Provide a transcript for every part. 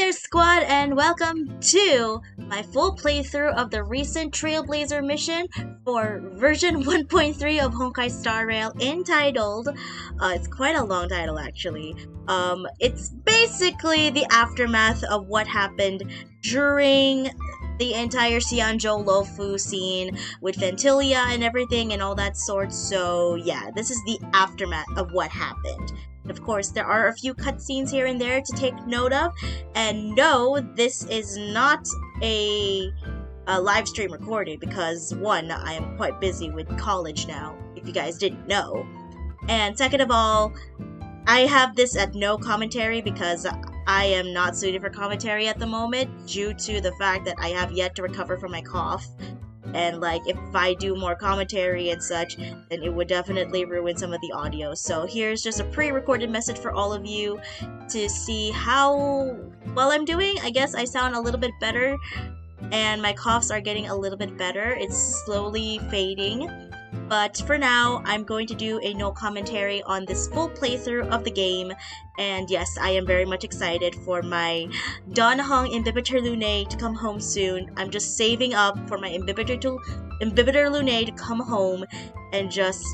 there, squad, and welcome to my full playthrough of the recent Trailblazer mission for version 1.3 of Honkai Star Rail, entitled, it's quite a long title actually. It's basically the aftermath of what happened during the entire Xianzhou Luofu scene with Ventilia and everything and all that sort. So yeah, this is the aftermath of what happened. Of course, there are a few cutscenes here and there to take note of, and no, this is not a live stream recording because, one, I am quite busy with college now, if you guys didn't know, and second of all, I have this at no commentary because I am not suited for commentary at the moment due to the fact that I have yet to recover from my cough. And like, if I do more commentary and such, then it would definitely ruin some of the audio. So here's just a pre-recorded message for all of you to see how well I'm doing. I guess I sound a little bit better, and my coughs are getting a little bit better. It's slowly fading. But for now, I'm going to do a no commentary on this full playthrough of the game, and yes, I am very much excited for my Donhong Imbibitor Lune to come home soon. I'm just saving up for my Imbibitor Lune to come home and just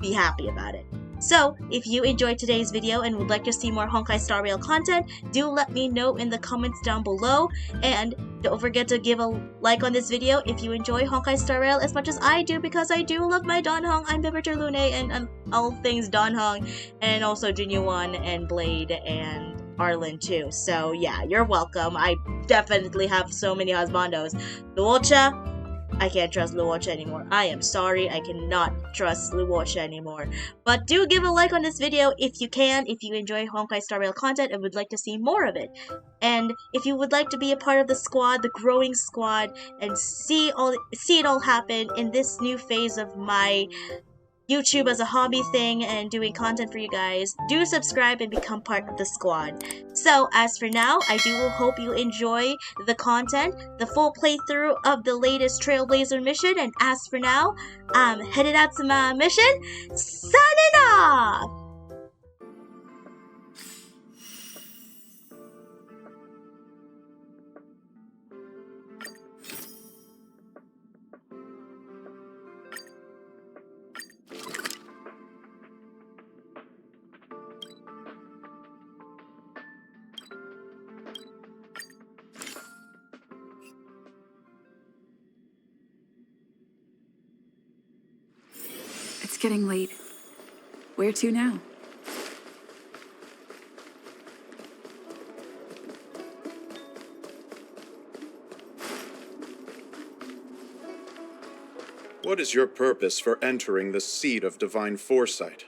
be happy about it. So, if you enjoyed today's video and would like to see more Honkai Star Rail content, do let me know in the comments down below, and don't forget to give a like on this video if you enjoy Honkai Star Rail as much as I do, because I do love my Donhong, I'm Imbibitor Lune, and all things Donhong, and also Jinyuan and Blade and Arlen too. So yeah, you're welcome. I definitely have so many husbandos. Luocha, I can't trust Luocha anymore. I am sorry, I cannot trust Luocha anymore. But do give a like on this video if you can, if you enjoy Honkai Star Rail content and would like to see more of it. And if you would like to be a part of the squad, the growing squad, and see it all happen in this new phase of my YouTube as a hobby thing and doing content for you guys, do subscribe and become part of the squad. So as for now, I do hope you enjoy the content, the full playthrough of the latest Trailblazer mission, and as for now, I'm headed out to my mission, signing off! It's getting late. Where to now? What is your purpose for entering the seat of divine foresight?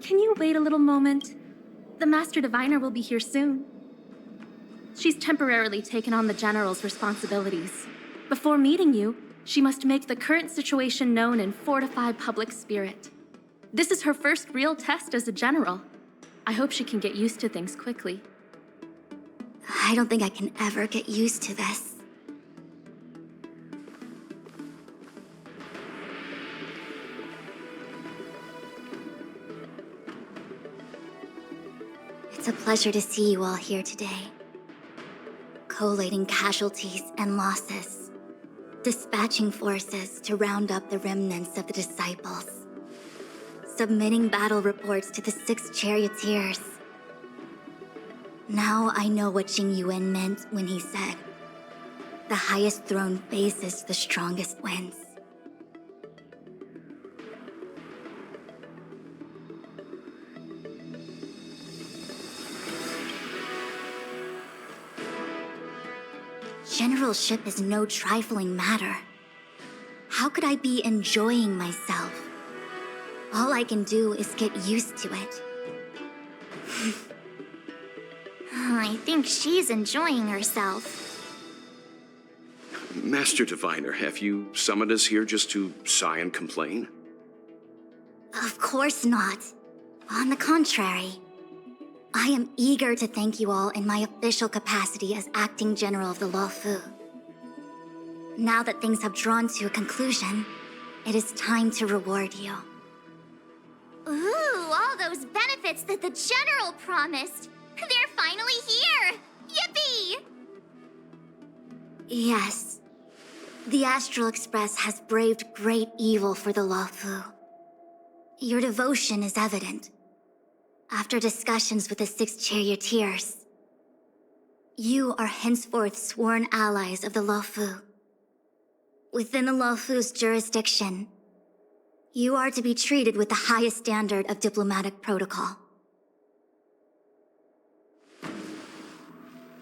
Can you wait a little moment? The Master Diviner will be here soon. She's temporarily taken on the General's responsibilities. Before meeting you, she must make the current situation known and fortify public spirit. This is her first real test as a General. I hope she can get used to things quickly. I don't think I can ever get used to this. It's a pleasure to see you all here today. Collating casualties and losses. Dispatching forces to round up the remnants of the disciples. Submitting battle reports to the 6 charioteers. Now I know what Jing Yuan meant when he said, "The highest throne faces the strongest wins." Generalship is no trifling matter. How could I be enjoying myself? All I can do is get used to it. I think she's enjoying herself. Master Diviner, have you summoned us here just to sigh and complain? Of course not. On the contrary. I am eager to thank you all in my official capacity as acting general of the Luofu. Now that things have drawn to a conclusion, it is time to reward you. Ooh, all those benefits that the General promised. They're finally here! Yippee! Yes. The Astral Express has braved great evil for the Luofu. Your devotion is evident. After discussions with the 6 charioteers, you are henceforth sworn allies of the Luofu. Within the Luofu's jurisdiction, you are to be treated with the highest standard of diplomatic protocol.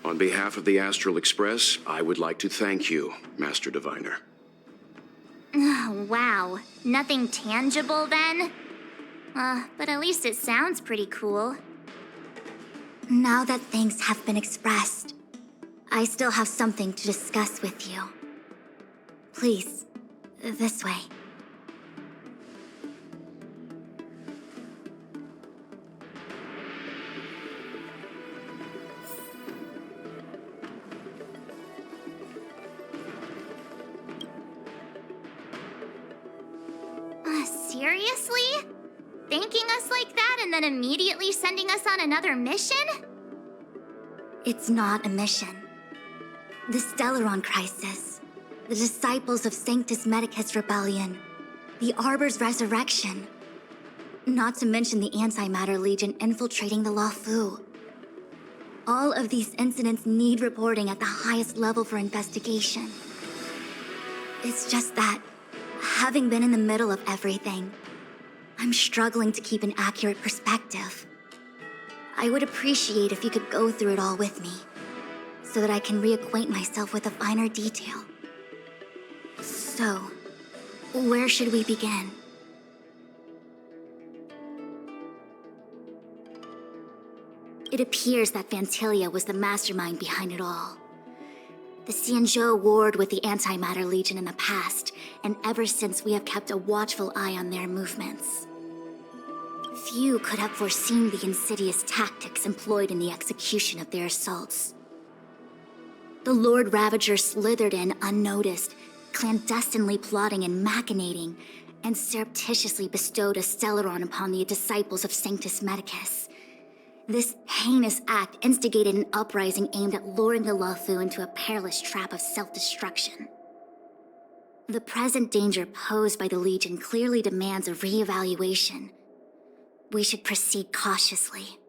On behalf of the Astral Express, I would like to thank you, Master Diviner. Wow, nothing tangible then? But at least it sounds pretty cool. Now that things have been expressed, I still have something to discuss with you. Please, this way. Seriously? Thanking us like that and then immediately sending us on another mission? It's not a mission. The Stellaron Crisis, the Disciples of Sanctus Medicus Rebellion, the Arbor's resurrection, not to mention the Antimatter Legion infiltrating the Luofu. All of these incidents need reporting at the highest level for investigation. It's just that, having been in the middle of everything, I'm struggling to keep an accurate perspective. I would appreciate if you could go through it all with me, so that I can reacquaint myself with a finer detail. So, where should we begin? It appears that Fantilia was the mastermind behind it all. The Xianzhou warred with the Antimatter Legion in the past, and ever since we have kept a watchful eye on their movements. Few could have foreseen the insidious tactics employed in the execution of their assaults. The Lord Ravager slithered in unnoticed, clandestinely plotting and machinating, and surreptitiously bestowed a Stellaron upon the disciples of Sanctus Medicus. This heinous act instigated an uprising aimed at luring the Luofu into a perilous trap of self-destruction. The present danger posed by the Legion clearly demands a re-evaluation. We should proceed cautiously.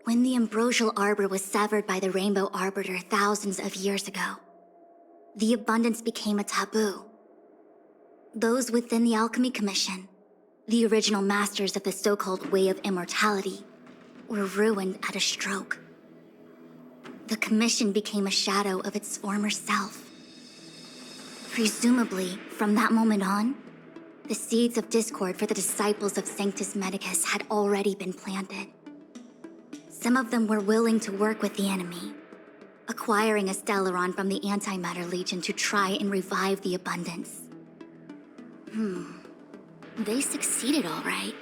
When the ambrosial arbor was severed by the Rainbow Arbiter thousands of years ago, the abundance became a taboo. Those within the Alchemy Commission, the original masters of the so-called Way of Immortality, were ruined at a stroke. The Commission became a shadow of its former self. Presumably, from that moment on, the seeds of discord for the disciples of Sanctus Medicus had already been planted. Some of them were willing to work with the enemy, acquiring a Stellaron from the Antimatter Legion to try and revive the abundance. They succeeded all right.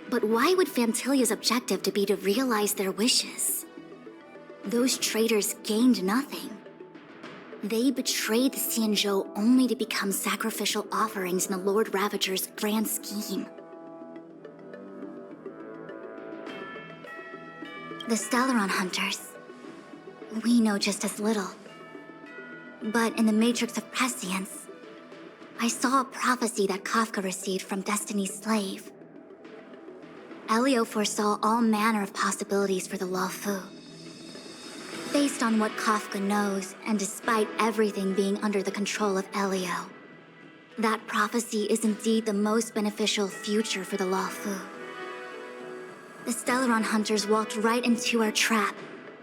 But why would Fantilia's objective to be to realize their wishes? Those traitors gained nothing. They betrayed the Xianzhou only to become sacrificial offerings in the Lord Ravager's grand scheme. The Stellaron Hunters, we know just as little. But in the Matrix of Prescience, I saw a prophecy that Kafka received from Destiny's slave. Elio foresaw all manner of possibilities for the Luofu. Based on what Kafka knows, and despite everything being under the control of Elio, that prophecy is indeed the most beneficial future for the Luofu. The Stellaron Hunters walked right into our trap,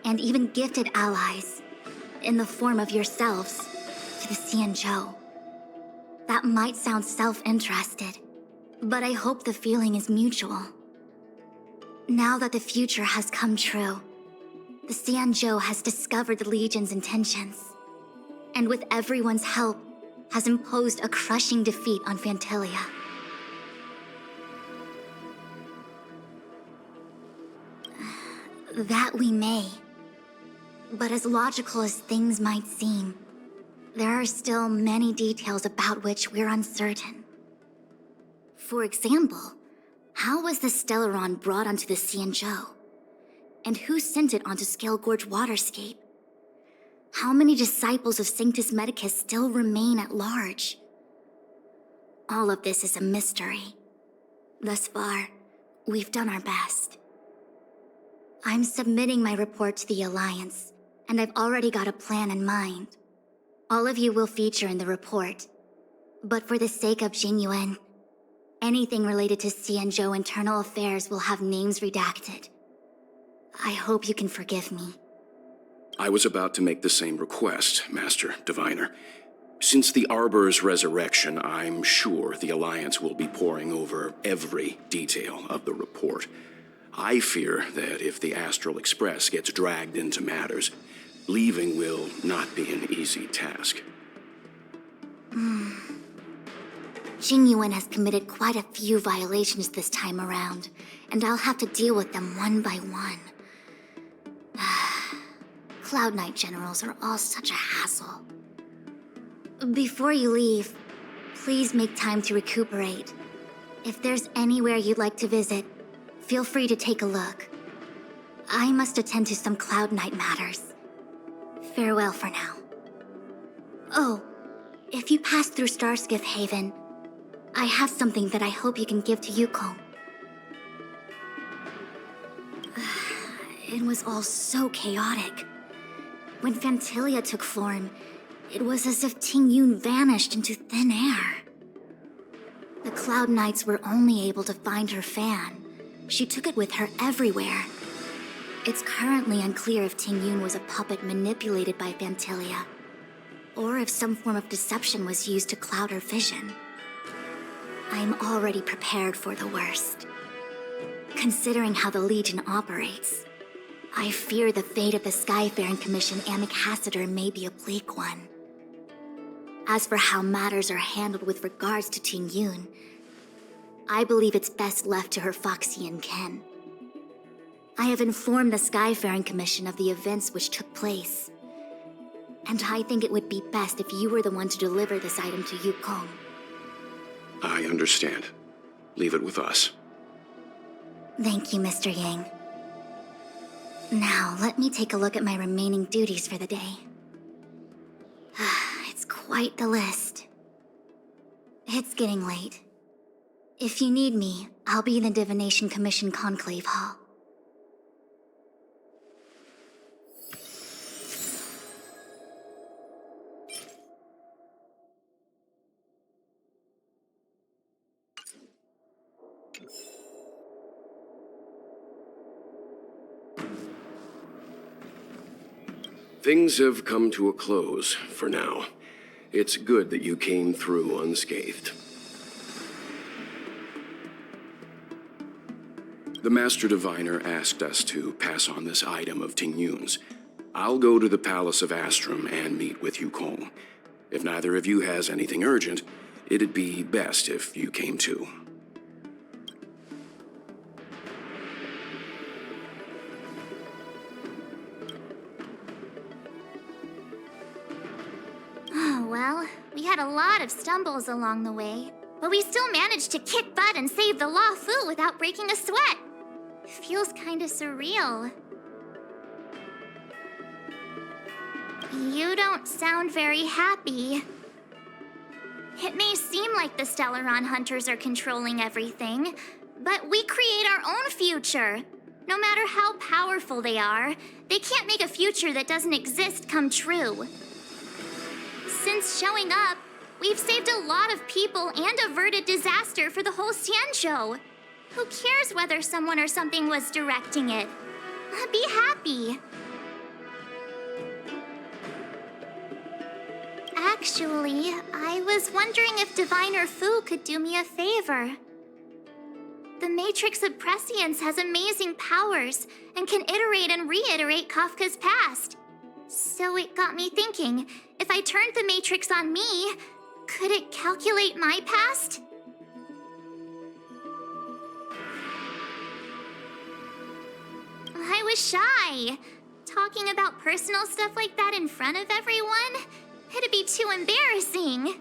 and even gifted allies, in the form of yourselves, to the Xianzhou. That might sound self-interested, but I hope the feeling is mutual. Now that the future has come true, the Xianzhou has discovered the Legion's intentions, and with everyone's help, has imposed a crushing defeat on Fantilia. That we may. But as logical as things might seem, there are still many details about which we're uncertain. For example, how was the Stellaron brought onto the Xianzhou? And who sent it onto Scale Gorge Waterscape? How many disciples of Sanctus Medicus still remain at large? All of this is a mystery. Thus far, we've done our best. I'm submitting my report to the Alliance, and I've already got a plan in mind. All of you will feature in the report. But for the sake of Jingyuan, anything related to Xianzhou internal affairs will have names redacted. I hope you can forgive me. I was about to make the same request, Master Diviner. Since the Arbor's resurrection, I'm sure the Alliance will be poring over every detail of the report. I fear that if the Astral Express gets dragged into matters, leaving will not be an easy task. Jingyuan has committed quite a few violations this time around, and I'll have to deal with them one by one. Cloud Knight generals are all such a hassle. Before you leave, please make time to recuperate. If there's anywhere you'd like to visit, feel free to take a look. I must attend to some Cloud Knight matters. Farewell for now. Oh, if you pass through Starskiff Haven, I have something that I hope you can give to Yukong. It was all so chaotic. When Phantilia took form, it was as if Tingyun vanished into thin air. The Cloud Knights were only able to find her fan. She took it with her everywhere. It's currently unclear if Tingyun was a puppet manipulated by Phantilia, or if some form of deception was used to cloud her vision. I'm already prepared for the worst. Considering how the Legion operates, I fear the fate of the Skyfaring Commission Ambassador may be a bleak one. As for how matters are handled with regards to Tingyun, I believe it's best left to her Foxian ken. I have informed the Skyfaring Commission of the events which took place, and I think it would be best if you were the one to deliver this item to Yukong. I understand. Leave it with us. Thank you, Mr. Yang. Now, let me take a look at my remaining duties for the day. It's quite the list. It's getting late. If you need me, I'll be in the Divination Commission Conclave Hall. Things have come to a close for now. It's good that you came through unscathed. The Master Diviner asked us to pass on this item of Tingyun's. I'll go to the Palace of Astrum and meet with Yukong. If neither of you has anything urgent, it'd be best if you came too. Well, we had a lot of stumbles along the way, but we still managed to kick butt and save the Luofu without breaking a sweat. It feels kinda surreal. You don't sound very happy. It may seem like the Stellaron hunters are controlling everything, but we create our own future. No matter how powerful they are, they can't make a future that doesn't exist come true. Since showing up, we've saved a lot of people and averted disaster for the whole Xianzhou. Who cares whether someone or something was directing it? Be happy. Actually, I was wondering if Diviner Fu could do me a favor. The Matrix of Prescience has amazing powers and can iterate and reiterate Kafka's past. So it got me thinking, if I turned the Matrix on me, could it calculate my past? I was shy. Talking about personal stuff like that in front of everyone? It'd be too embarrassing.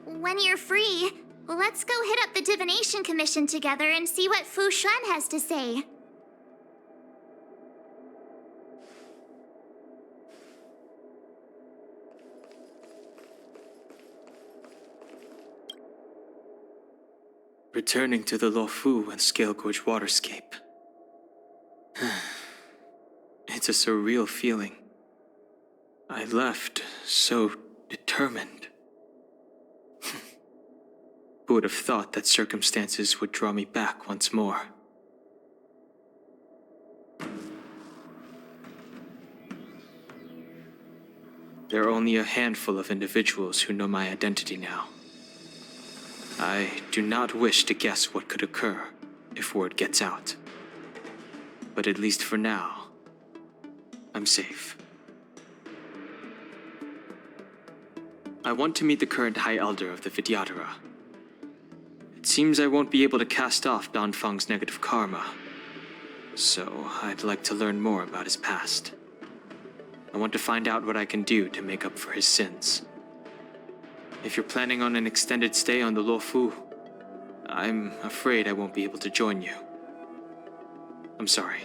When you're free, let's go hit up the Divination Commission together and see what Fu Xuan has to say. Returning to the Luofu and Scale Gorge waterscape. It's a surreal feeling. I left so determined. Who would have thought that circumstances would draw me back once more? There are only a handful of individuals who know my identity now. I do not wish to guess what could occur if word gets out. But at least for now, I'm safe. I want to meet the current High Elder of the Vidyadhara. It seems I won't be able to cast off Danfang's negative karma, so I'd like to learn more about his past. I want to find out what I can do to make up for his sins. If you're planning on an extended stay on the Luofu, I'm afraid I won't be able to join you. I'm sorry.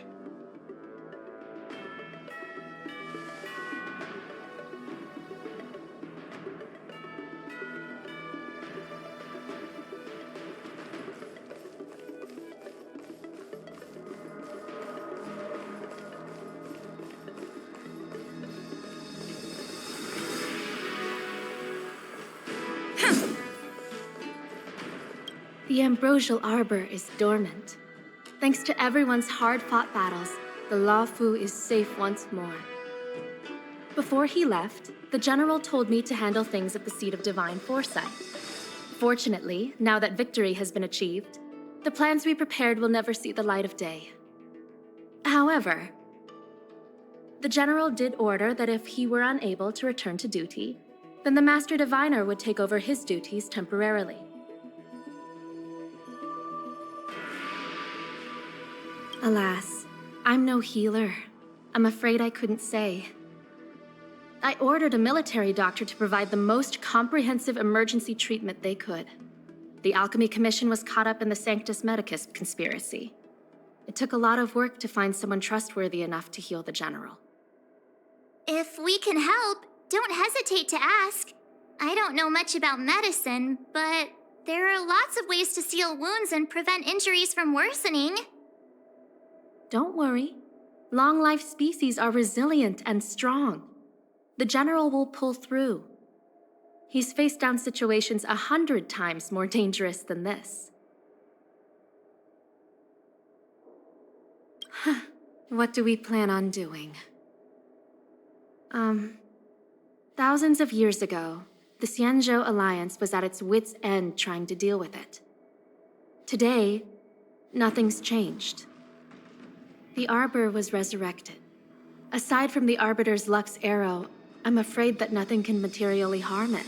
The Ambrosial Arbor is dormant. Thanks to everyone's hard-fought battles, the Luofu is safe once more. Before he left, the General told me to handle things at the Seat of Divine Foresight. Fortunately, now that victory has been achieved, the plans we prepared will never see the light of day. However, the General did order that if he were unable to return to duty, then the Master Diviner would take over his duties temporarily. Alas, I'm no healer. I'm afraid I couldn't say. I ordered a military doctor to provide the most comprehensive emergency treatment they could. The Alchemy Commission was caught up in the Sanctus Medicus conspiracy. It took a lot of work to find someone trustworthy enough to heal the General. If we can help, don't hesitate to ask. I don't know much about medicine, but there are lots of ways to seal wounds and prevent injuries from worsening. Don't worry. Long-life species are resilient and strong. The General will pull through. He's faced down situations 100 times more dangerous than this. What do we plan on doing? Thousands of years ago, the Xianzhou Alliance was at its wit's end trying to deal with it. Today, nothing's changed. The Arbor was resurrected. Aside from the Arbiter's Lux arrow, I'm afraid that nothing can materially harm it.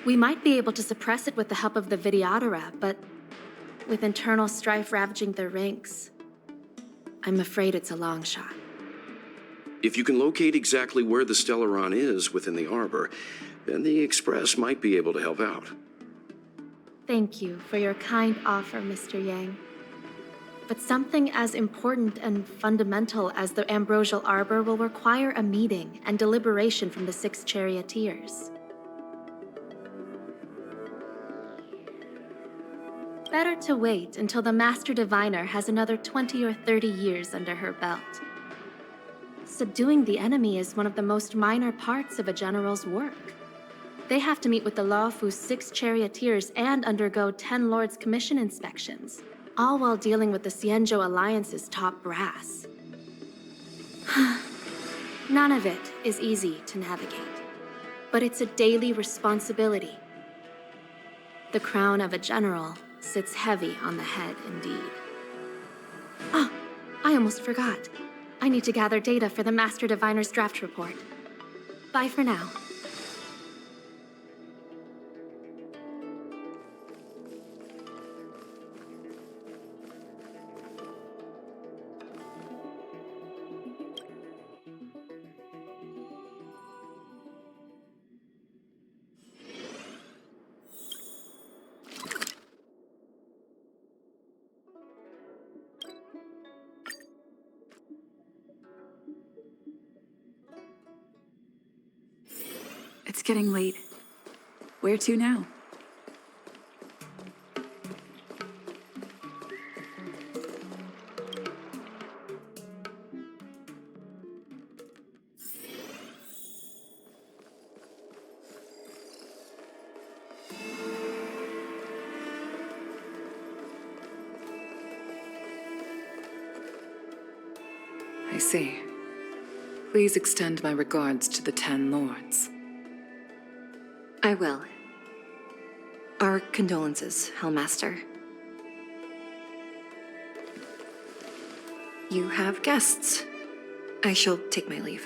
We might be able to suppress it with the help of the Vidyadhara, but with internal strife ravaging their ranks, I'm afraid it's a long shot. If you can locate exactly where the Stellaron is within the Arbor, then the Express might be able to help out. Thank you for your kind offer, Mr. Yang. But something as important and fundamental as the Ambrosial Arbor will require a meeting and deliberation from the 6 charioteers. Better to wait until the Master Diviner has another 20 or 30 years under her belt. Subduing the enemy is one of the most minor parts of a general's work. They have to meet with the Luofu's 6 charioteers and undergo 10 Lords' Commission inspections, all while dealing with the Xianzhou Alliance's top brass. None of it is easy to navigate, but it's a daily responsibility. The crown of a general sits heavy on the head indeed. Ah, I almost forgot. I need to gather data for the Master Diviner's draft report. Bye for now. It's getting late. Where to now? I see. Please extend my regards to the 10 lords. I will. Our condolences, Hellmaster. You have guests. I shall take my leave.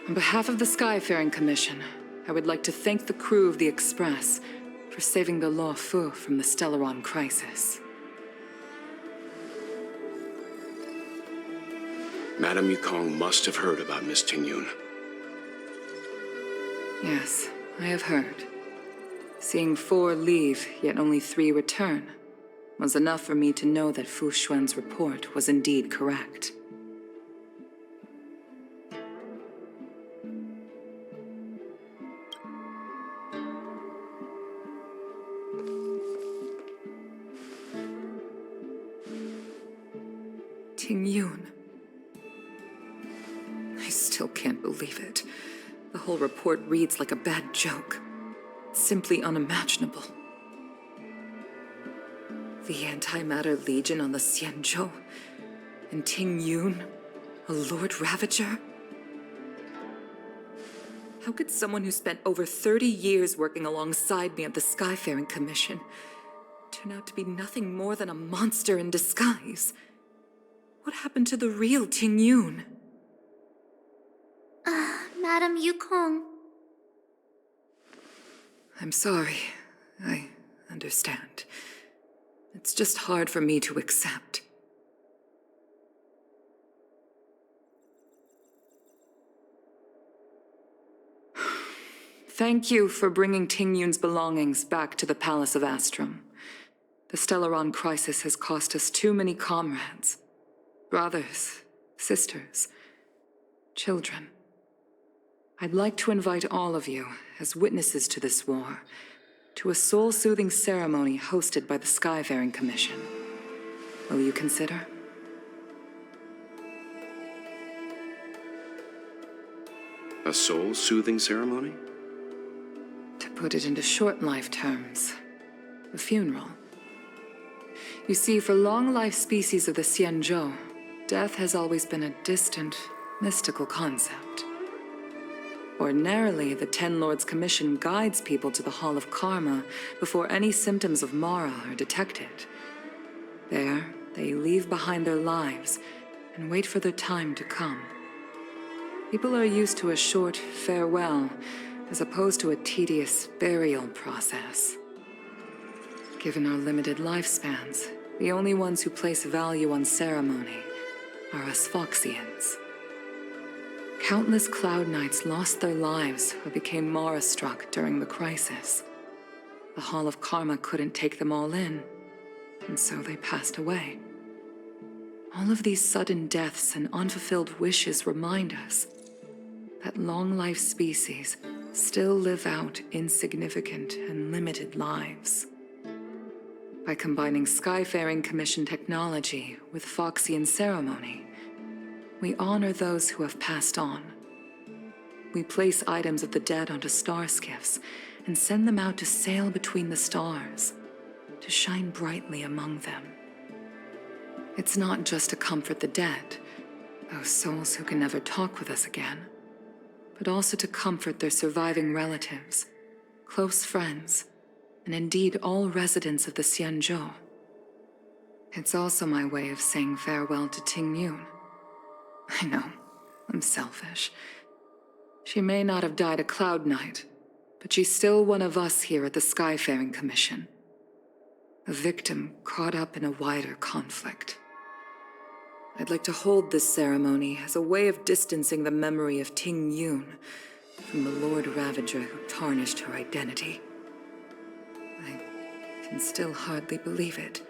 On behalf of the Skyfaring Commission, I would like to thank the crew of the Express for saving the Luofu from the Stellaron crisis. Madame Yukong must have heard about Miss Tingyun. Yes, I have heard. Seeing 4 leave, yet only 3 return, was enough for me to know that Fu Xuan's report was indeed correct. Tingyun. I still can't believe it. The whole report reads like a bad joke. Simply unimaginable. The Antimatter Legion on the Xianzhou, and Tingyun, a Lord Ravager? How could someone who spent over 30 years working alongside me at the Skyfaring Commission turn out to be nothing more than a monster in disguise? What happened to the real Tingyun? Madame Yukong. I'm sorry. I understand. It's just hard for me to accept. Thank you for bringing Tingyun's belongings back to the Palace of Astrum. The Stellaron crisis has cost us too many comrades. Brothers, sisters, children. I'd like to invite all of you, as witnesses to this war, to a soul-soothing ceremony hosted by the Skyfaring Commission. Will you consider? A soul-soothing ceremony? To put it into short life terms, a funeral. You see, for long-life species of the Xianzhou, death has always been a distant, mystical concept. Ordinarily, the 10 Lords Commission guides people to the Hall of Karma before any symptoms of Mara are detected. There, they leave behind their lives and wait for their time to come. People are used to a short farewell as opposed to a tedious burial process. Given our limited lifespans, the only ones who place value on ceremony are us Foxians. Countless Cloud Knights lost their lives or became Mara-struck during the crisis. The Hall of Karma couldn't take them all in, and so they passed away. All of these sudden deaths and unfulfilled wishes remind us that long-life species still live out insignificant and limited lives. By combining Skyfaring Commission technology with Foxian ceremony, we honor those who have passed on. We place items of the dead onto star skiffs and send them out to sail between the stars, to shine brightly among them. It's not just to comfort the dead, those souls who can never talk with us again, but also to comfort their surviving relatives, close friends, and indeed all residents of the Xianzhou. It's also my way of saying farewell to Tingyun. I know, I'm selfish. She may not have died a Cloud Knight, but she's still one of us here at the Skyfaring Commission. A victim caught up in a wider conflict. I'd like to hold this ceremony as a way of distancing the memory of Tingyun from the Lord Ravager who tarnished her identity. I can still hardly believe it.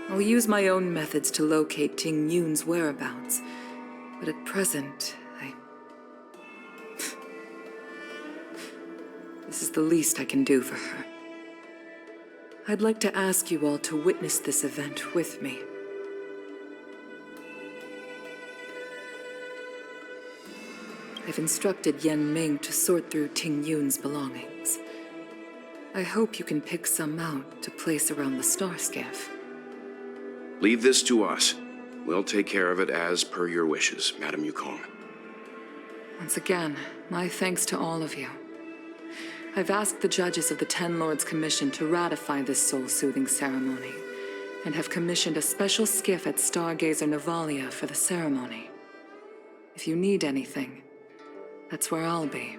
I'll use my own methods to locate Ting Yun's whereabouts, but at present, This is the least I can do for her. I'd like to ask you all to witness this event with me. I've instructed Yan Ming to sort through Ting Yun's belongings. I hope you can pick some out to place around the star skiff. Leave this to us. We'll take care of it as per your wishes, Madame Yukong. Once again, my thanks to all of you. I've asked the judges of the Ten Lords Commission to ratify this soul-soothing ceremony, and have commissioned a special skiff at Stargazer Navalia for the ceremony. If you need anything, that's where I'll be.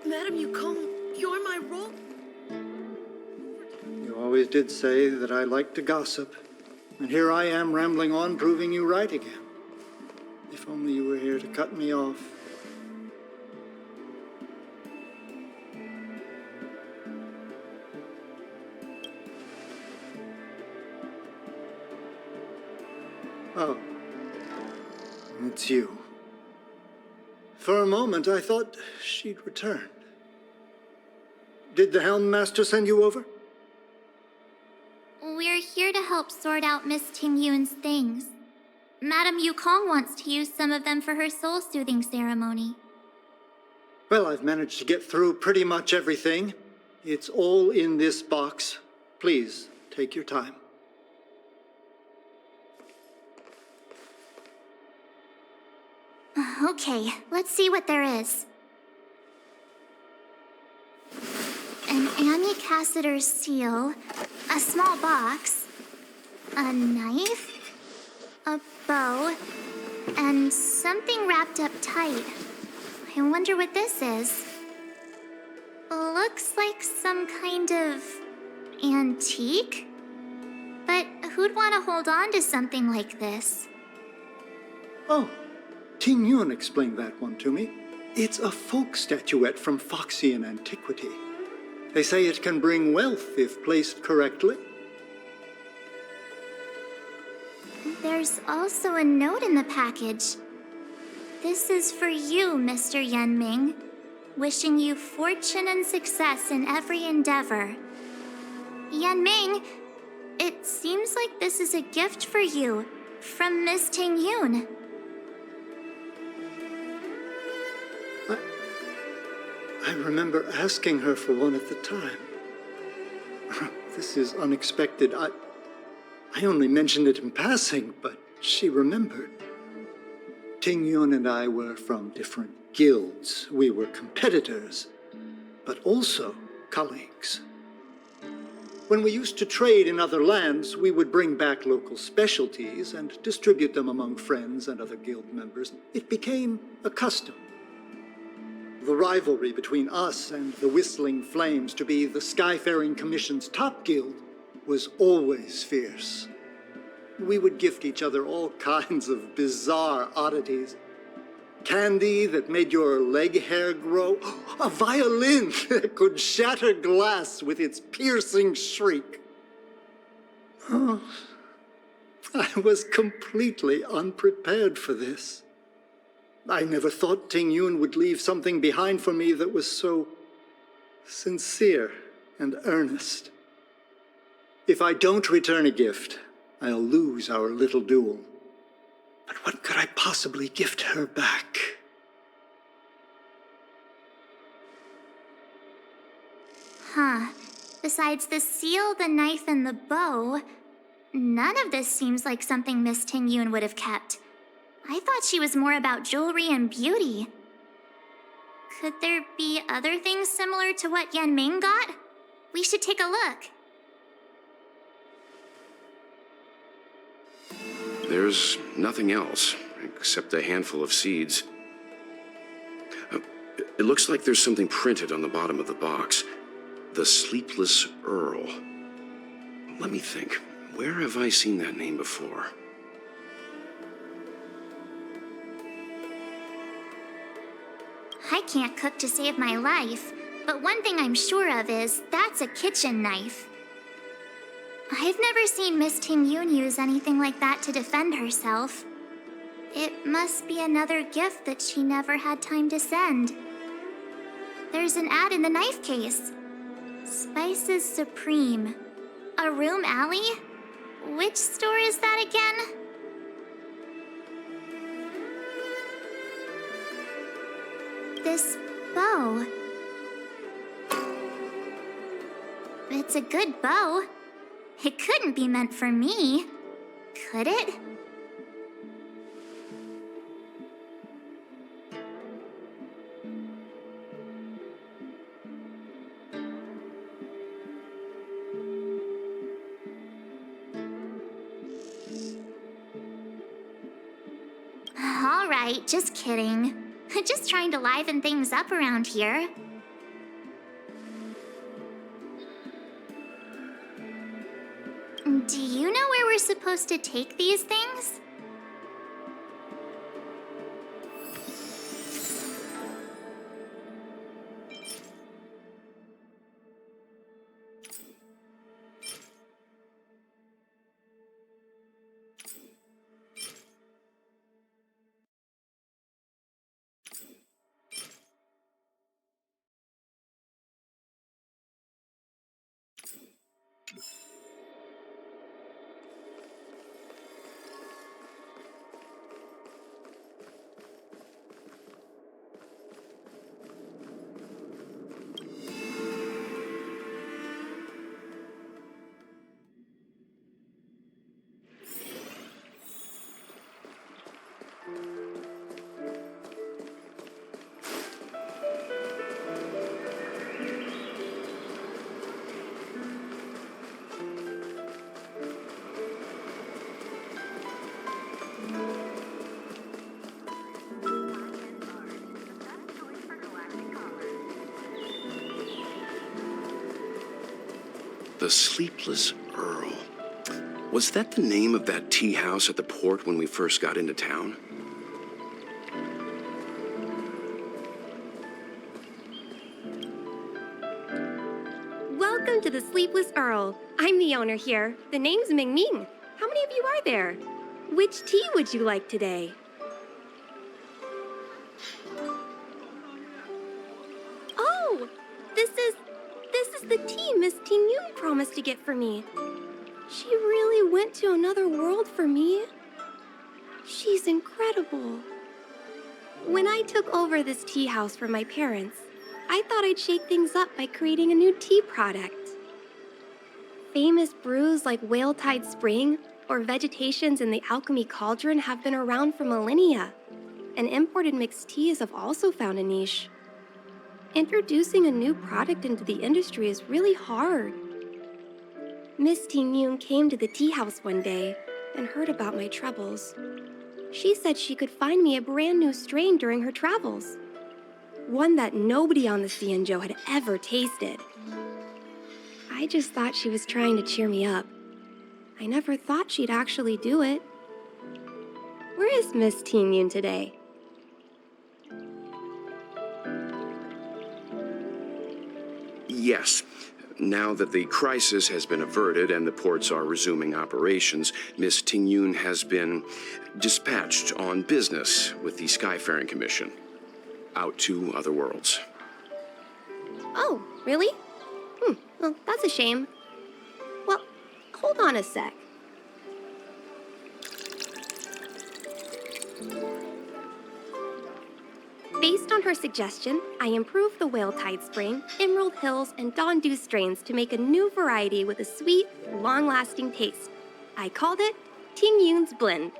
Madame Yukong, you're my role. You always did say that I liked to gossip. And here I am rambling on, proving you right again. If only you were here to cut me off. Oh, it's you. For a moment, I thought she'd returned. Did the Helm Master send you over? We're here to help sort out Miss Ting Yun's things. Madame Yukong wants to use some of them for her soul-soothing ceremony. Well, I've managed to get through pretty much everything. It's all in this box. Please, take your time. Okay, let's see what there is. An Anya Cassider's seal, a small box, a knife, a bow, and something wrapped up tight. I wonder what this is. Looks like some kind of antique? But who'd want to hold on to something like this? Oh, Ting Yun explained that one to me. It's a folk statuette from Foxian antiquity. They say it can bring wealth if placed correctly. There's also a note in the package. This is for you, Mr. Yan Ming. Wishing you fortune and success in every endeavor. Yan Ming, it seems like this is a gift for you from Miss Ting Yun. I remember asking her for one at the time. This is unexpected. I only mentioned it in passing, but she remembered. Ting Yun and I were from different guilds. We were competitors, but also colleagues. When we used to trade in other lands, we would bring back local specialties and distribute them among friends and other guild members. It became a custom. The rivalry between us and the Whistling Flames to be the Skyfaring Commission's top guild was always fierce. We would gift each other all kinds of bizarre oddities. Candy that made your leg hair grow. A violin that could shatter glass with its piercing shriek. Oh, I was completely unprepared for this. I never thought Ting Yun would leave something behind for me that was so sincere and earnest. If I don't return a gift, I'll lose our little duel. But what could I possibly gift her back? Huh. Besides the seal, the knife, and the bow, none of this seems like something Miss Ting Yun would have kept. I thought she was more about jewelry and beauty. Could there be other things similar to what Yan Ming got? We should take a look. There's nothing else, except a handful of seeds. It looks like there's something printed on the bottom of the box. The Sleepless Earl. Let me think. Where have I seen that name before? I can't cook to save my life, but one thing I'm sure of is that's a kitchen knife. I've never seen Miss Ting Yun use anything like that to defend herself. It must be another gift that she never had time to send. There's an ad in the knife case. Spices Supreme. A room alley? Which store is that again? This bow. It's a good bow. It couldn't be meant for me, could it? All right, just kidding. Just trying to liven things up around here. Do you know where we're supposed to take these things? The Sleepless Earl. Was that the name of that tea house at the port when we first got into town? Welcome to the Sleepless Earl. I'm the owner here. The name's Ming Ming. How many of you are there? Which tea would you like today? Oh, this is the tea Miss Ting Yun promised to get for me. She really went to another world for me. She's incredible. When I took over this tea house from my parents, I thought I'd shake things up by creating a new tea product. Famous brews like Whale Tide Spring or Vegetations in the Alchemy Cauldron have been around for millennia, and imported mixed teas have also found a niche. Introducing a new product into the industry is really hard. Miss Ting Yun came to the tea house one day and heard about my troubles. She said she could find me a brand new strain during her travels, one that nobody on the Xianzhou had ever tasted. I just thought she was trying to cheer me up. I never thought she'd actually do it. Where is Miss Ting Yun today? Yes. Now that the crisis has been averted and the ports are resuming operations, Miss Ting Yun has been dispatched on business with the Skyfaring Commission, out to other worlds. Oh, really? Well, that's a shame. Well, hold on a sec. Based on her suggestion, I improved the Whale Tide Spring, Emerald Hills, and Dawn Dew strains to make a new variety with a sweet, long-lasting taste. I called it Ting Yun's Blend.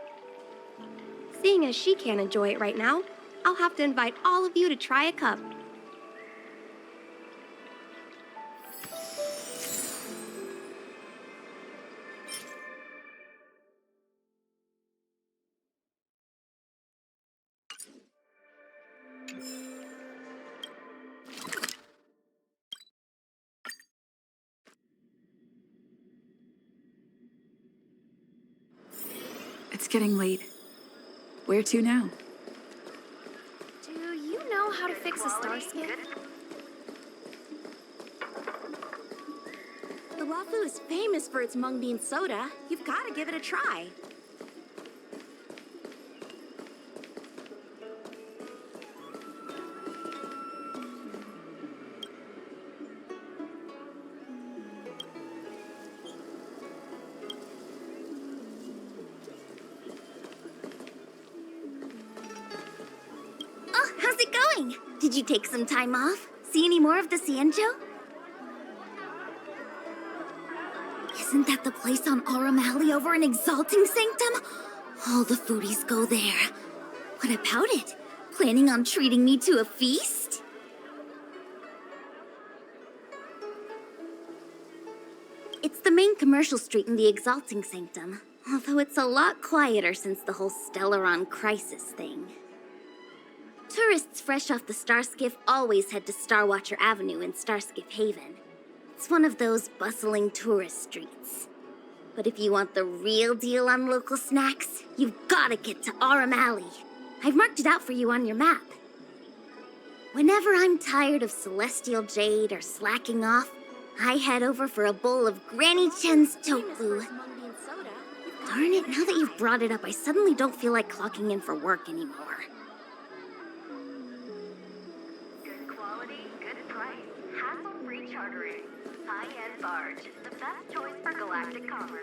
Seeing as she can't enjoy it right now, I'll have to invite all of you to try a cup. It's getting late. Where to now? Do you know know how to fix a star skiff? The Luofu is famous for its mung bean soda. You've got to give it a try. Oh, how's it going? Did you take some time off? See any more of the Xianzhou? Isn't that the place on Aurum Alley over in Exalting Sanctum? All the foodies go there. What about it? Planning on treating me to a feast? It's the main commercial street in the Exalting Sanctum, although it's a lot quieter since the whole Stellaron crisis thing. Tourists fresh off the Starskiff always head to Starwatcher Avenue in Starskiff Haven. It's one of those bustling tourist streets. But if you want the real deal on local snacks, you've gotta get to Aurum Alley. I've marked it out for you on your map. Whenever I'm tired of Celestial Jade or slacking off, I head over for a bowl of Granny Chen's tofu. Darn it, now that you've brought it up, I suddenly don't feel like clocking in for work anymore. Good quality, good price. Hassle-free chartering. High-end barge. The best choice for galactic commerce.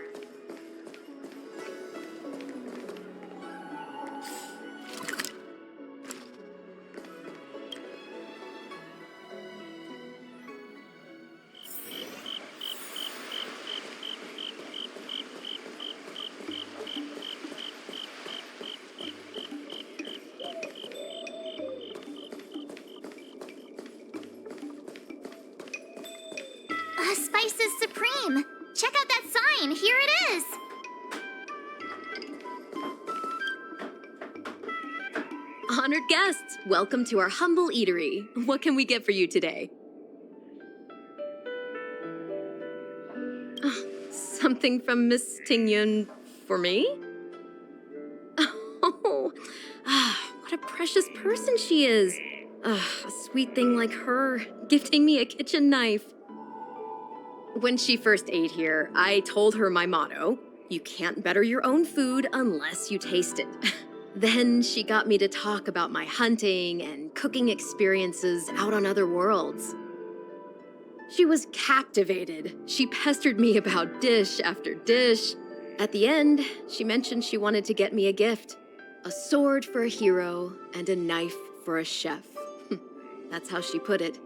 Spices Supreme! Check out that sign! Here it is! Honored guests, welcome to our humble eatery. What can we get for you today? Something from Miss Tingyun for me? Oh, what a precious person she is. A sweet thing like her, gifting me a kitchen knife. When she first ate here, I told her my motto: you can't better your own food unless you taste it. Then she got me to talk about my hunting and cooking experiences out on other worlds. She was captivated. She pestered me about dish after dish. At the end, she mentioned she wanted to get me a gift: a sword for a hero and a knife for a chef. That's how she put it.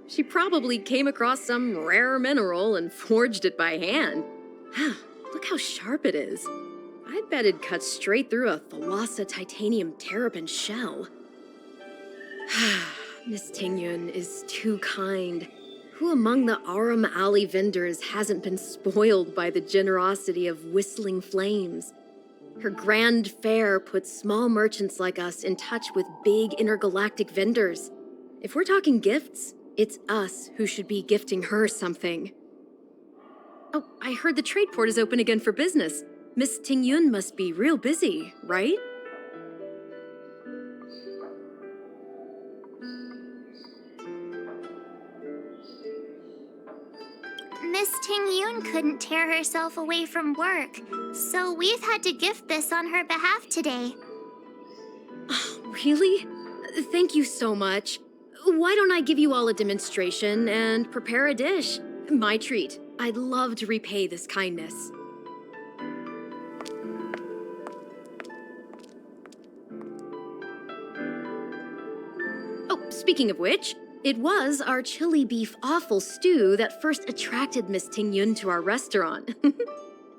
She probably came across some rare mineral and forged it by hand. Look how sharp it is. I bet it cuts straight through a Thalassa titanium terrapin shell. Miss Tingyun is too kind. Who among the Aurum Alley vendors hasn't been spoiled by the generosity of Whistling Flames? Her grand fare puts small merchants like us in touch with big intergalactic vendors. If we're talking gifts, it's us who should be gifting her something. Oh, I heard the trade port is open again for business. Miss Tingyun must be real busy, right? Miss Tingyun couldn't tear herself away from work, so we've had to gift this on her behalf today. Really? Thank you so much. Why don't I give you all a demonstration and prepare a dish? My treat. I'd love to repay this kindness. Oh, speaking of which, it was our chili beef offal stew that first attracted Miss Tingyun to our restaurant.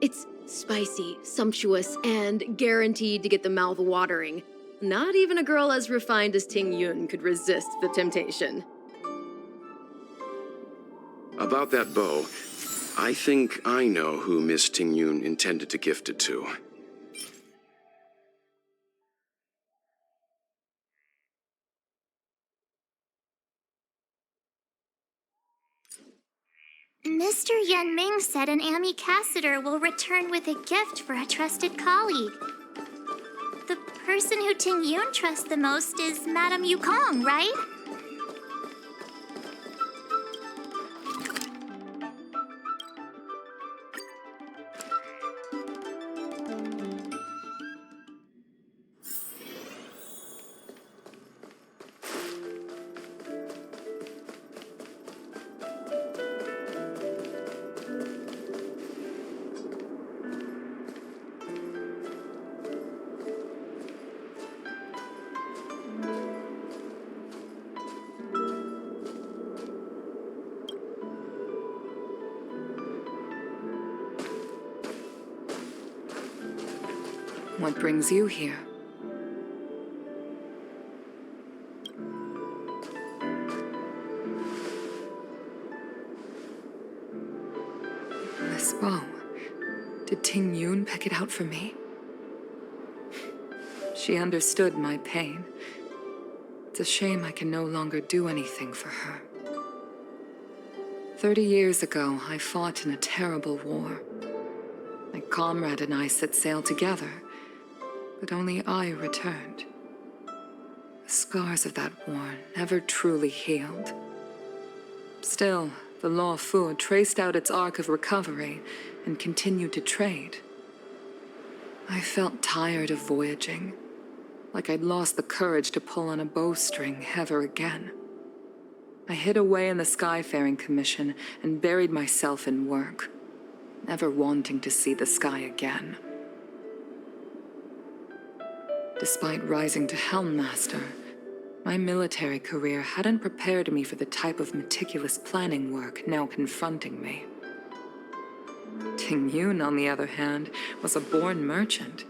It's spicy, sumptuous, and guaranteed to get the mouth watering. Not even a girl as refined as Tingyun could resist the temptation. About that bow, I think I know who Miss Tingyun intended to gift it to. Mr. Yanming said an ambassador will return with a gift for a trusted colleague. The person who Ting Yun trusts the most is Madame Yukong, right? What brings you here? This bow. Did Ting Yun pick it out for me? She understood my pain. It's a shame I can no longer do anything for her. 30 years ago, I fought in a terrible war. My comrade and I set sail together, but only I returned. The scars of that war never truly healed. Still, the Luofu traced out its arc of recovery and continued to trade. I felt tired of voyaging, like I'd lost the courage to pull on a bowstring ever again. I hid away in the Skyfaring Commission and buried myself in work, never wanting to see the sky again. Despite rising to Helm Master, my military career hadn't prepared me for the type of meticulous planning work now confronting me. Ting Yun, on the other hand, was a born merchant,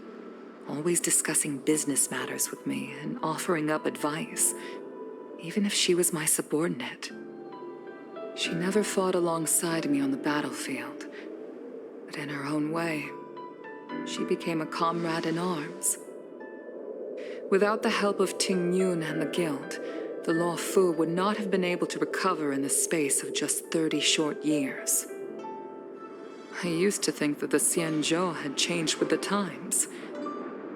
always discussing business matters with me and offering up advice, even if she was my subordinate. She never fought alongside me on the battlefield, but in her own way, she became a comrade in arms. Without the help of Ting Yun and the Guild, the Luofu would not have been able to recover in the space of just 30 short years. I used to think that the Xianzhou had changed with the times.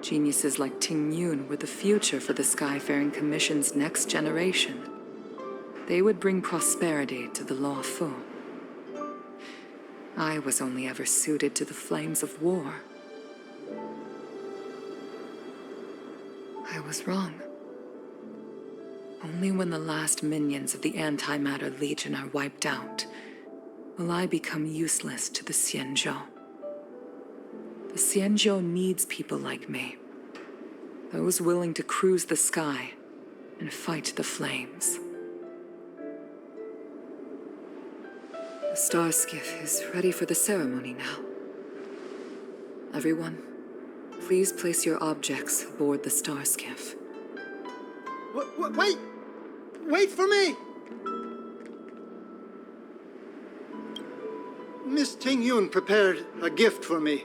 Geniuses like Ting Yun were the future for the Skyfaring Commission's next generation. They would bring prosperity to the Luofu. I was only ever suited to the flames of war. I was wrong. Only when the last minions of the Antimatter Legion are wiped out will I become useless to the Xianzhou. The Xianzhou needs people like me, those willing to cruise the sky and fight the flames. The star skiff is ready for the ceremony now. Everyone, please place your objects aboard the star skiff. Wait! Wait for me! Miss Ting Yun prepared a gift for me.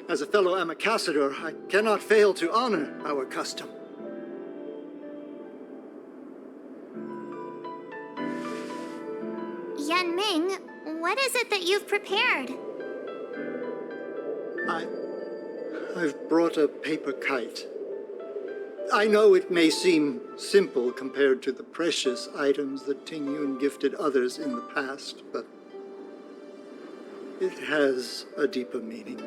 As a fellow ambassador, I cannot fail to honor our custom. Yan Ming, what is it that you've prepared? I've brought a paper kite. I know it may seem simple compared to the precious items that Ting Yun gifted others in the past, but it has a deeper meaning.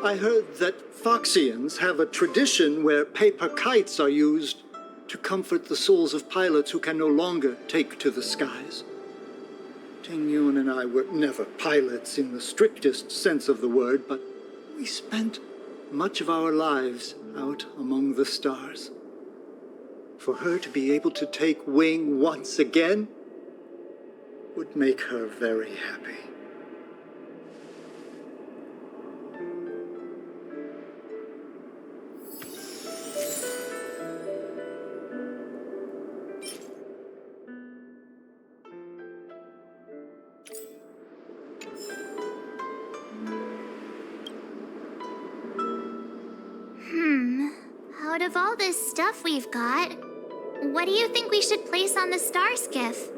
I heard that Foxians have a tradition where paper kites are used to comfort the souls of pilots who can no longer take to the skies. Ting Yun and I were never pilots in the strictest sense of the word, but we spent much of our lives out among the stars. For her to be able to take wing once again would make her very happy. Out of all this stuff we've got, what do you think we should place on the star skiff?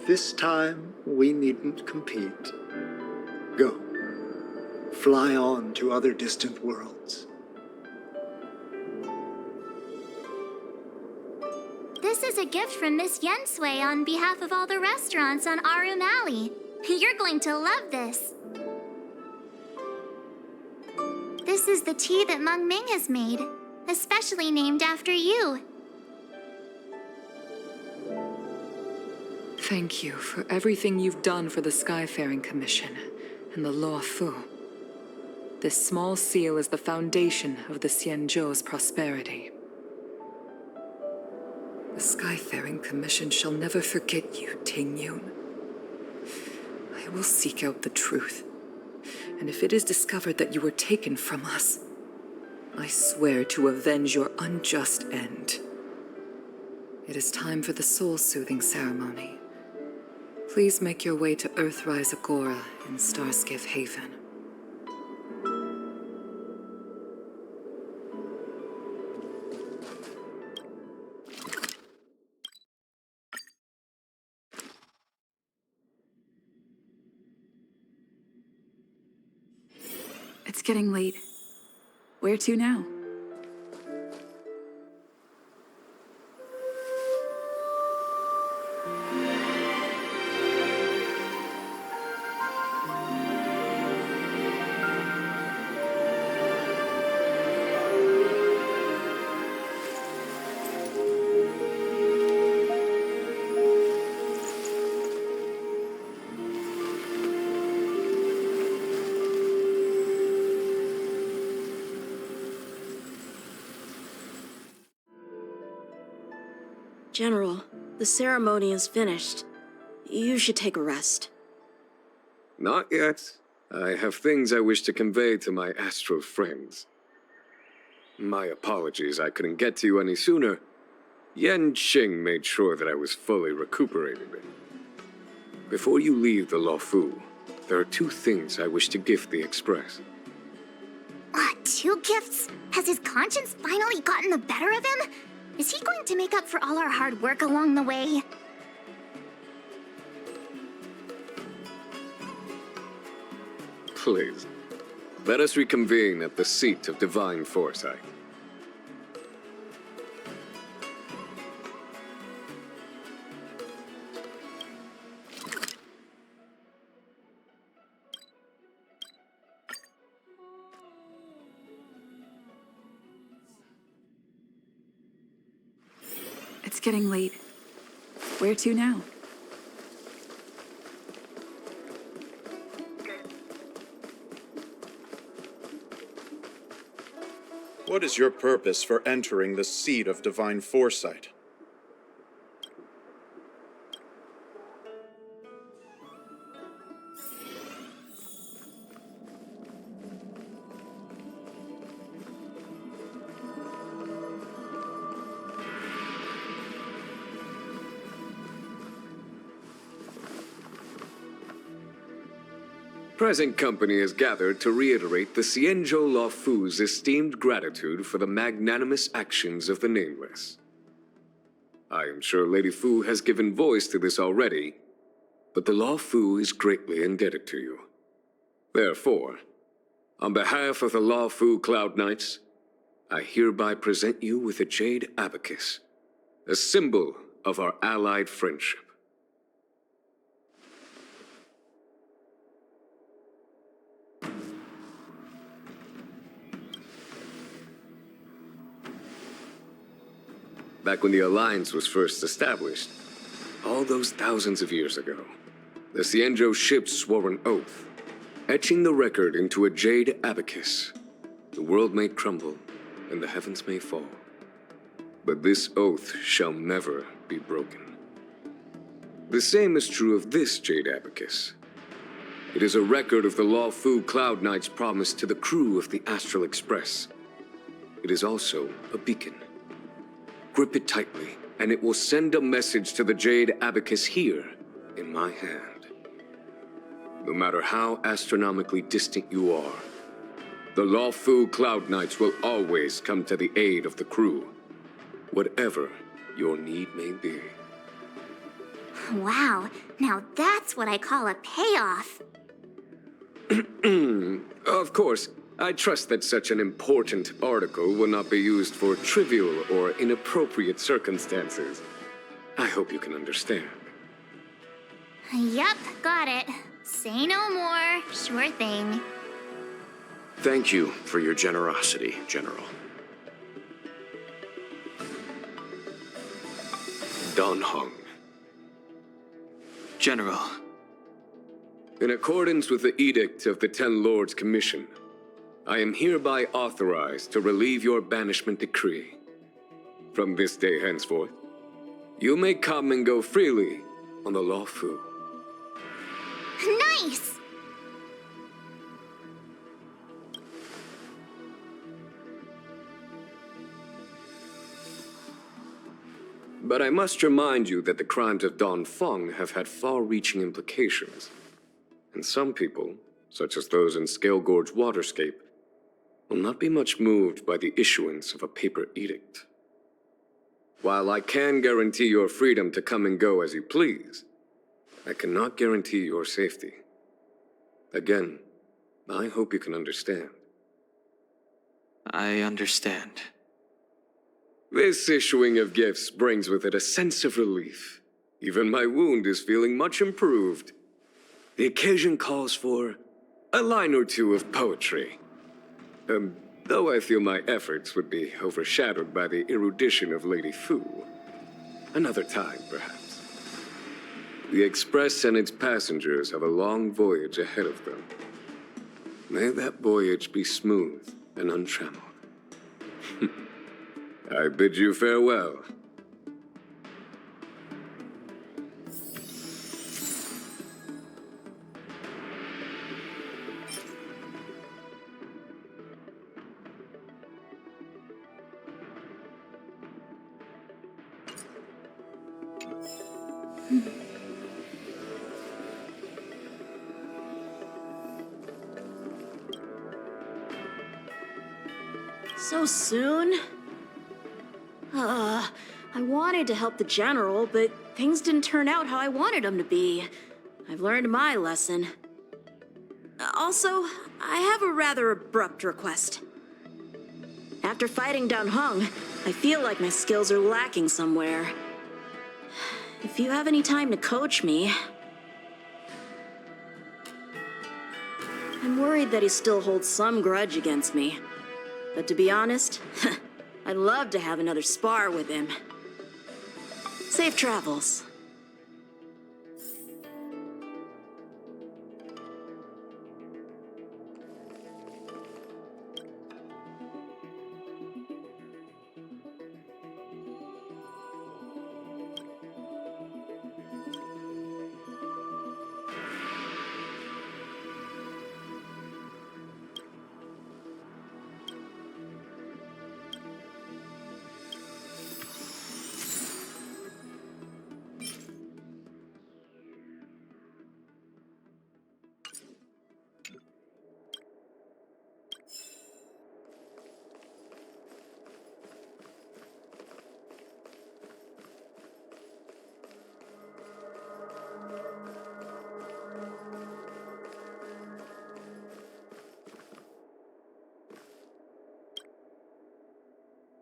This time, we needn't compete. Go. Fly on to other distant worlds. This is a gift from Miss Yensui on behalf of all the restaurants on Arum Alley. You're going to love this. This is the tea that Meng Ming has made, especially named after you. Thank you for everything you've done for the Skyfaring Commission and the Luofu. This small seal is the foundation of the Xianzhou's prosperity. The Skyfaring Commission shall never forget you, Ting Yun. I will seek out the truth, and if it is discovered that you were taken from us, I swear to avenge your unjust end. It is time for the soul-soothing ceremony. Please make your way to Earthrise Agora in Starskiff Haven. It's getting late. Where to now? General, the ceremony is finished. You should take a rest. Not yet. I have things I wish to convey to my astral friends. My apologies I couldn't get to you any sooner. Yan Qing made sure that I was fully recuperated. Before you leave the Luofu, there are 2 things I wish to gift the Express. 2 gifts? Has his conscience finally gotten the better of him? Is he going to make up for all our hard work along the way? Please, let us reconvene at the seat of divine foresight. It's getting late. Where to now? What is your purpose for entering the seat of divine foresight? Present company is gathered to reiterate the Xianzhou Luofu's esteemed gratitude for the magnanimous actions of the Nameless. I am sure Lady Fu has given voice to this already, but the Luofu is greatly indebted to you. Therefore, on behalf of the Luofu Cloud Knights, I hereby present you with a jade abacus, a symbol of our allied friendship. Back when the Alliance was first established, all those thousands of years ago, the Xianzhou ships swore an oath, etching the record into a jade abacus. The world may crumble, and the heavens may fall, but this oath shall never be broken. The same is true of this jade abacus. It is a record of the Luofu Cloud Knight's promise to the crew of the Astral Express. It is also a beacon. Grip it tightly, and it will send a message to the jade abacus here, in my hand. No matter how astronomically distant you are, the Luofu Cloud Knights will always come to the aid of the crew, whatever your need may be. Wow, now that's what I call a payoff. Of course, I trust that such an important article will not be used for trivial or inappropriate circumstances. I hope you can understand. Yup, got it. Say no more. Sure thing. Thank you for your generosity, General. Dan Heng. General. In accordance with the Edict of the Ten Lords Commission, I am hereby authorized to relieve your banishment decree. From this day henceforth, you may come and go freely on the Luofu. Nice! But I must remind you that the crimes of Dan Feng have had far-reaching implications. And some people, such as those in Scale Gorge Waterscape, will not be much moved by the issuance of a paper edict. While I can guarantee your freedom to come and go as you please, I cannot guarantee your safety. Again, I hope you can understand. I understand. This issuing of gifts brings with it a sense of relief. Even my wound is feeling much improved. The occasion calls for a line or two of poetry. Though I feel my efforts would be overshadowed by the erudition of Lady Fu. Another time, perhaps. The Express and its passengers have a long voyage ahead of them. May that voyage be smooth and untrammeled. I bid you farewell. So soon? I wanted to help the General, but things didn't turn out how I wanted them to be. I've learned my lesson. Also, I have a rather abrupt request. After fighting Dan Heng, I feel like my skills are lacking somewhere. If you have any time to coach me... I'm worried that he still holds some grudge against me. But to be honest, I'd love to have another spar with him. Safe travels.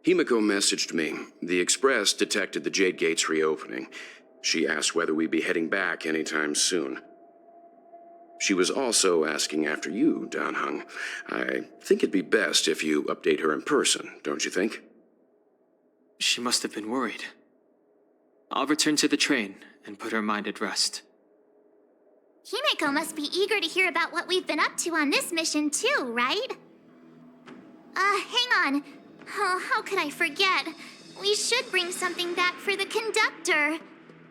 Himiko messaged me. The Express detected the Jade Gates reopening. She asked whether we'd be heading back anytime soon. She was also asking after you, Dan Heng. I think it'd be best if you update her in person, don't you think? She must have been worried. I'll return to the train and put her mind at rest. Himeko must be eager to hear about what we've been up to on this mission too, right? Hang on. Oh, how could I forget? We should bring something back for the conductor.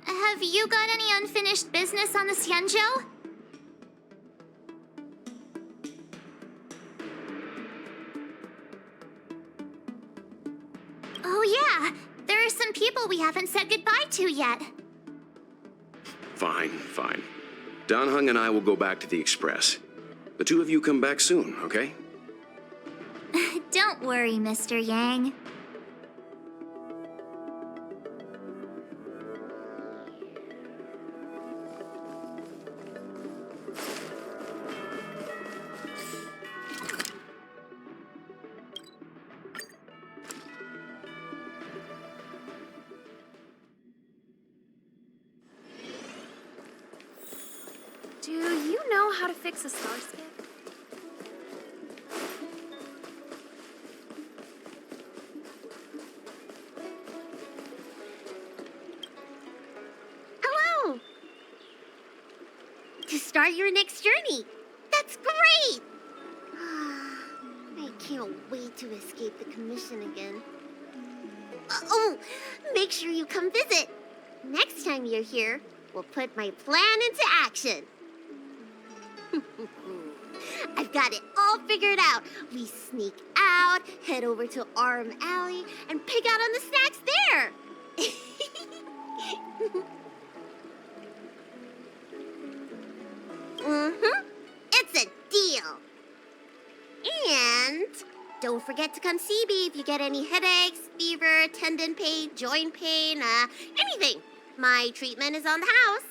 Have you got any unfinished business on the Xianzhou? Oh yeah, there are some people we haven't said goodbye to yet. Fine, fine. Dan Heng and I will go back to the Express. The two of you come back soon, okay? Don't worry, Mr. Yang. you know how to fix a star skip? Hello! To start your next journey. That's great! I can't wait to escape the commission again. Oh, make sure you come visit. Next time you're here, we'll put my plan into action. I've got it all figured out. We sneak out, head over to Arm Alley, and pick out on the snacks there. It's a deal. And don't forget to come see me if you get any headaches, fever, tendon pain, joint pain, anything. My treatment is on the house.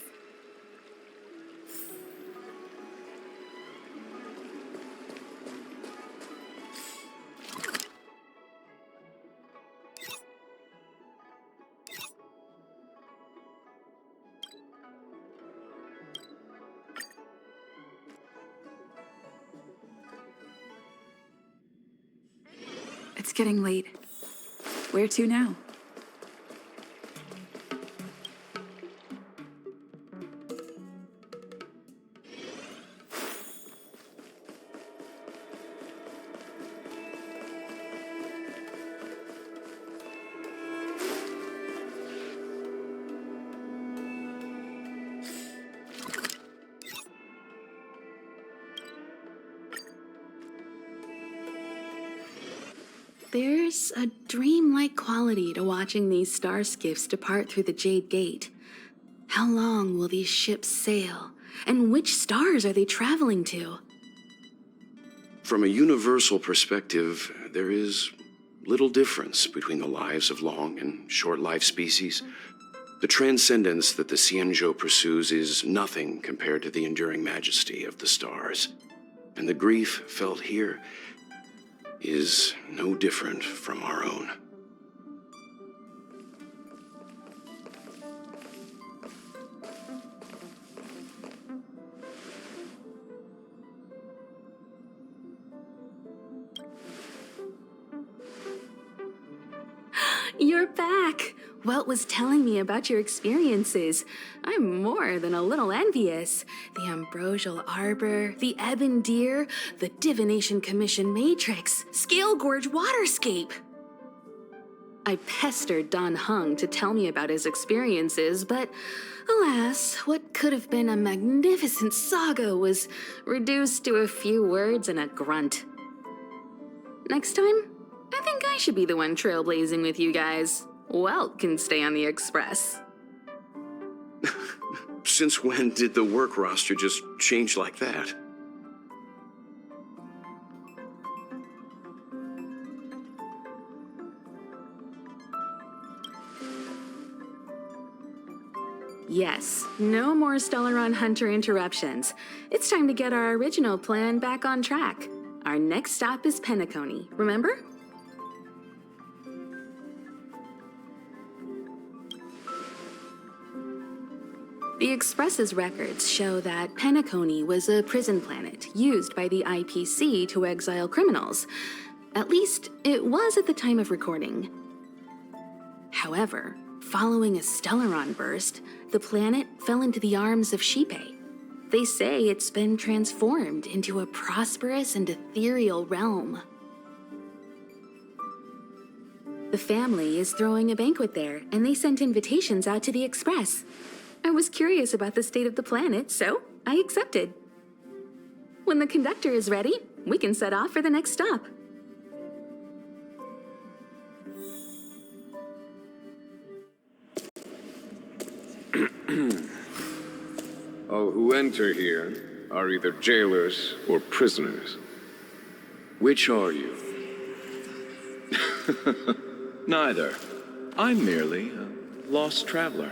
It's getting late. Where to now? There's a dreamlike quality to watching these star skiffs depart through the Jade Gate. How long will these ships sail? And which stars are they traveling to? From a universal perspective, there is little difference between the lives of long and short-lived species. The transcendence that the Xianzhou pursues is nothing compared to the enduring majesty of the stars. And the grief felt here is no different from our own. You're back! Welt was telling me about your experiences. I'm more than a little envious. The Ambrosial Arbor, the Ebon Deer, the Divination Commission Matrix, Scale Gorge Waterscape. I pestered Don Hung to tell me about his experiences, but alas, what could have been a magnificent saga was reduced to a few words and a grunt. Next time, I think I should be the one trailblazing with you guys. Welt can stay on the Express. Since when did the work roster just change like that? Yes, no more Stellaron Hunter interruptions. It's time to get our original plan back on track. Our next stop is Penacony, remember? The Express's records show that Penacony was a prison planet used by the IPC to exile criminals. At least, it was at the time of recording. However, following a Stellaron burst, the planet fell into the arms of Xipe. They say it's been transformed into a prosperous and ethereal realm. The family is throwing a banquet there, and they sent invitations out to the Express. I was curious about the state of the planet, so I accepted. When the conductor is ready, we can set off for the next stop. All who enter here are either jailers or prisoners. Which are you? Neither. I'm merely a lost traveler.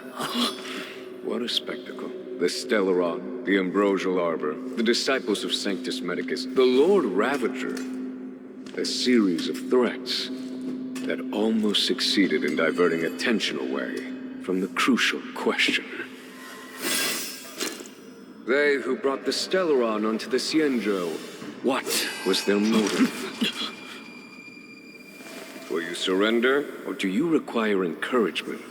What a spectacle. The Stellaron, the Ambrosial Arbor, the disciples of Sanctus Medicus, the Lord Ravager. A series of threats that almost succeeded in diverting attention away from the crucial question. They who brought the Stellaron onto the Xianzhou. What was their motive? Will you surrender, or do you require encouragement?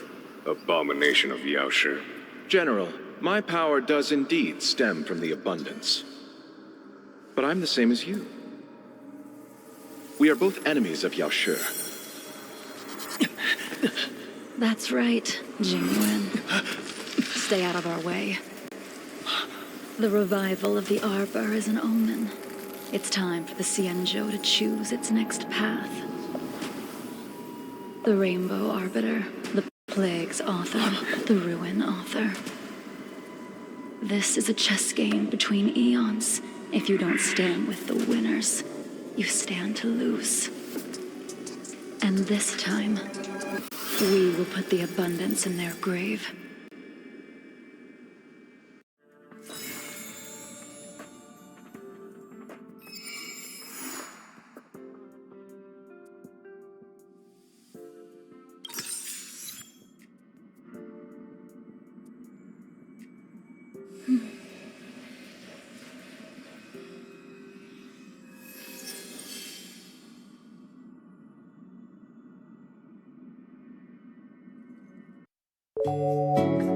Abomination of Yaoshi. General, my power does indeed stem from the abundance. But I'm the same as you. We are both enemies of Yaoshi. That's right, Jingyuan. Stay out of our way. The revival of the Arbor is an omen. It's time for the Xianzhou to choose its next path. The Rainbow Arbiter, the Plague's author, the Ruin author. This is a chess game between eons. If you don't stand with the winners, you stand to lose. And this time, we will put the abundance in their grave. Hmm.